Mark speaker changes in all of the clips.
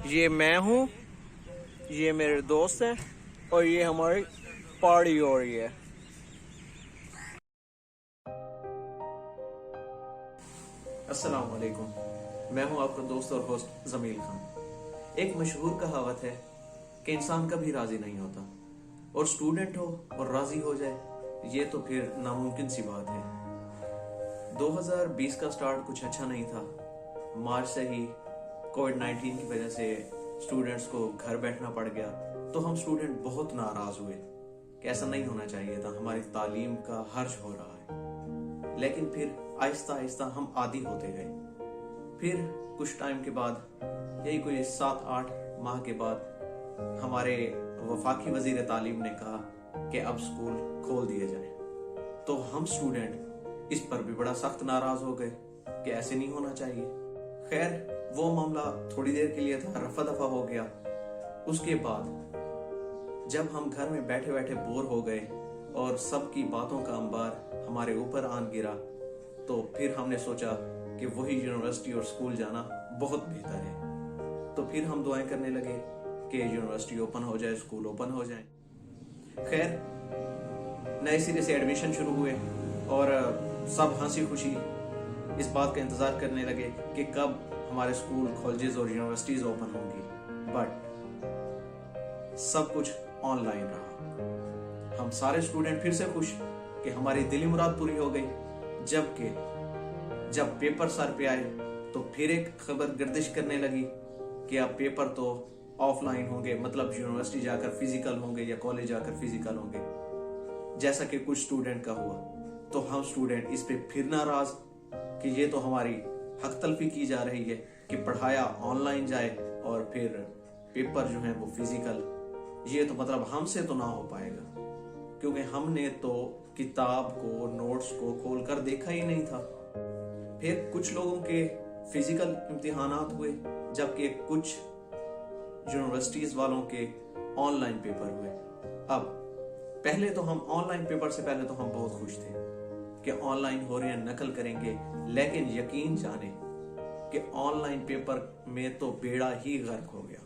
Speaker 1: یہ میں ہوں، یہ میرے دوست ہیں، اور یہ ہماری پارٹی ہو رہی ہے۔
Speaker 2: السلام علیکم، میں ہوں آپ کا دوست اور ہوسٹ زمیل خان۔ ایک مشہور کہاوت ہے کہ انسان کبھی راضی نہیں ہوتا، اور اسٹوڈنٹ ہو اور راضی ہو جائے یہ تو پھر ناممکن سی بات ہے۔ 2020 کا سٹارٹ کچھ اچھا نہیں تھا۔ مارچ سے ہی کووڈ-19 کی وجہ سے اسٹوڈنٹس کو گھر بیٹھنا پڑ گیا، تو ہم اسٹوڈنٹ بہت ناراض ہوئے کہ ایسا نہیں ہونا چاہیے تھا، ہماری تعلیم کا حرج ہو رہا ہے۔ لیکن پھر آہستہ آہستہ ہم عادی ہوتے گئے۔ پھر کچھ ٹائم کے بعد، یہی کوئی 7-8 ماہ کے بعد، ہمارے وفاقی وزیر تعلیم نے کہا کہ اب اسکول کھول دیے جائیں۔ تو ہم اسٹوڈنٹ اس پر بھی بڑا سخت ناراض ہو گئے کہ ایسے نہیں ہونا چاہیے۔ خیر، وہ معاملہ تھوڑی دیر کے لیے تھا، رفع دفع ہو گیا۔ اس کے بعد جب ہم گھر میں بیٹھے بیٹھے بور ہو گئے اور سب کی باتوں کا انبار ہمارے اوپر آن گرا، تو پھر ہم نے سوچا کہ وہی یونیورسٹی اور اسکول جانا بہت بہتر ہے۔ تو پھر ہم دعائیں کرنے لگے کہ یونیورسٹی اوپن ہو جائے، اسکول اوپن ہو جائیں۔ خیر، نئے سرے سے ایڈمیشن شروع ہوئے اور سب ہنسی خوشی اس بات کا انتظار کرنے لگے کہ کب ہمارے اسکول، کالجز اور یونیورسٹیز اوپن ہوں گی۔ بٹ سب کچھ آن لائن رہا۔ ہم سارے اسٹوڈنٹ پھر سے خوش کہ ہماری دلی مراد پوری ہو گئی، جبکہ جب پیپر سر پہ آئے تو پھر ایک خبر گردش کرنے لگی کہ اب پیپر تو آف لائن ہوں گے، مطلب یونیورسٹی جا کر فزیکل ہوں گے یا کالج جا کر فزیکل ہوں گے، جیسا کہ کچھ اسٹوڈنٹ کا ہوا۔ تو ہم اسٹوڈنٹ اس پہ پھر ناراض کہ یہ تو ہماری حق تلفی کی جا رہی ہے کہ پڑھایا آن لائن جائے اور پھر پیپر جو ہیں وہ فزیکل۔ یہ تو مطلب ہم سے تو نہ ہو پائے گا، کیونکہ ہم نے تو کتاب کو، نوٹس کو کھول کر دیکھا ہی نہیں تھا۔ پھر کچھ لوگوں کے فزیکل امتحانات ہوئے، جبکہ کچھ یونیورسٹیز والوں کے آن لائن پیپر ہوئے۔ اب پہلے تو ہم آن لائن پیپر سے پہلے تو ہم بہت خوش تھے کہ آن لائن ہو رہے ہیں، نقل کریں گے، لیکن یقین جانیں کہ آن لائن پیپر میں تو بیڑا ہی غرق ہو گیا،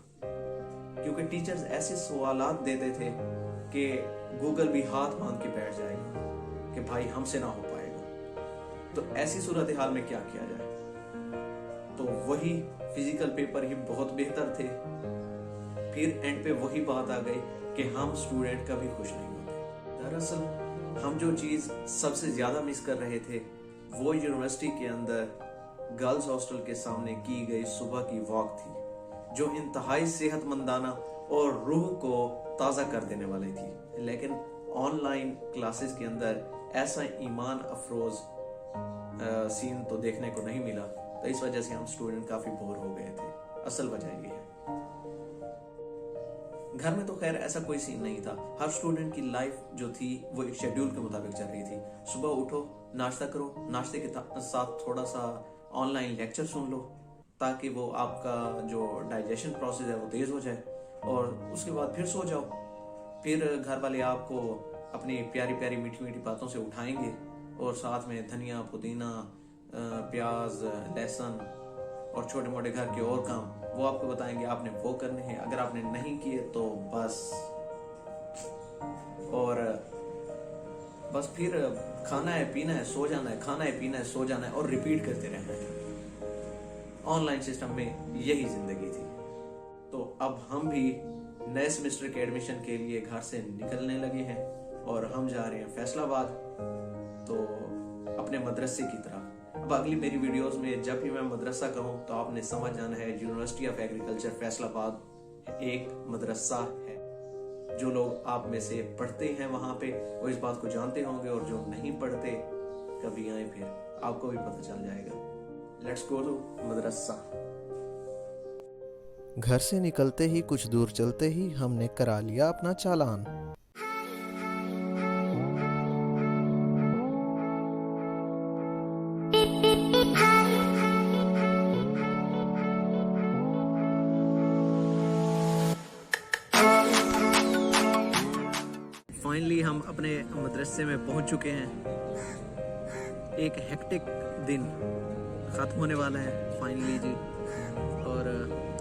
Speaker 2: کیونکہ ٹیچرز ایسے سوالات دیتے تھے کہ گوگل بھی ہاتھ باندھ کے بیٹھ جائے گا کہ بھائی ہم سے نہ ہو پائے گا۔ تو ایسی صورتحال میں کیا کیا جائے؟ تو وہی فزیکل پیپر ہی بہت بہتر تھے۔ پھر اینڈ پہ وہی بات آ گئی کہ ہم اسٹوڈنٹ کبھی خوش نہیں ہوتے۔ دراصل ہم جو چیز سب سے زیادہ مس کر رہے تھے وہ یونیورسٹی کے اندر گرلز ہاسٹل کے سامنے کی گئی صبح کی واک تھی، جو انتہائی صحت مندانہ اور روح کو تازہ کر دینے والی تھی۔ لیکن آن لائن کلاسز کے اندر ایسا ایمان افروز سین تو دیکھنے کو نہیں ملا، تو اس وجہ سے ہم اسٹوڈنٹ کافی بور ہو گئے تھے۔ اصل وجہ یہ ہے۔ گھر میں تو خیر ایسا کوئی سین نہیں تھا، ہر اسٹوڈنٹ کی لائف جو تھی وہ ایک شیڈیول کے مطابق چل رہی تھی۔ صبح اٹھو، ناشتہ کرو، ناشتے کے ساتھ تھوڑا سا آن لائن لیکچر سن لو تاکہ وہ آپ کا جو ڈائجیشن پروسیس ہے وہ تیز ہو جائے، اور اس کے بعد پھر سو جاؤ۔ پھر گھر والے آپ کو اپنی پیاری پیاری میٹھی میٹھی باتوں سے اٹھائیں گے، اور ساتھ میں دھنیا، پودینہ، پیاز، لہسن اور چھوٹے موٹے گھر کے اور کام وہ آپ کو بتائیں گے آپ نے وہ کرنے ہیں، اگر آپ نے نہیں کیے تو بس پھر کھانا ہے، پینا ہے، سو جانا ہے، کھانا ہے، پینا ہے، سو جانا ہے، اور ریپیٹ کرتے رہنا ہے۔ آن لائن سسٹم میں یہی زندگی تھی۔ تو اب ہم بھی نئے سیمسٹر کے ایڈمیشن کے لیے گھر سے نکلنے لگے ہیں، اور ہم جا رہے ہیں فیصل آباد، تو اپنے مدرسے کی طرف۔ اب اگلی میری ویڈیوز میں جب بھی میں مدرسہ کہوں تو آپ نے سمجھ جانا ہے یونیورسٹی آف ایگریکلچر فیصل آباد ایک مدرسہ ہے۔ جو لوگ آپ میں سے پڑھتے ہیں وہاں پہ وہ اس بات کو جانتے ہوں گے، اور جو نہیں پڑھتے کبھی آئیں پھر آپ کو بھی پتہ چل جائے گا۔ لیٹس گو ٹو مدرسہ۔
Speaker 3: گھر سے نکلتے ہی کچھ دور چلتے ہی ہم نے کرا لیا اپنا چالان۔
Speaker 2: فائنلی ہم اپنے مدرسے میں پہنچ چکے ہیں۔ ایک ہیکٹک دن ختم ہونے والا ہے فائنلی جی، اور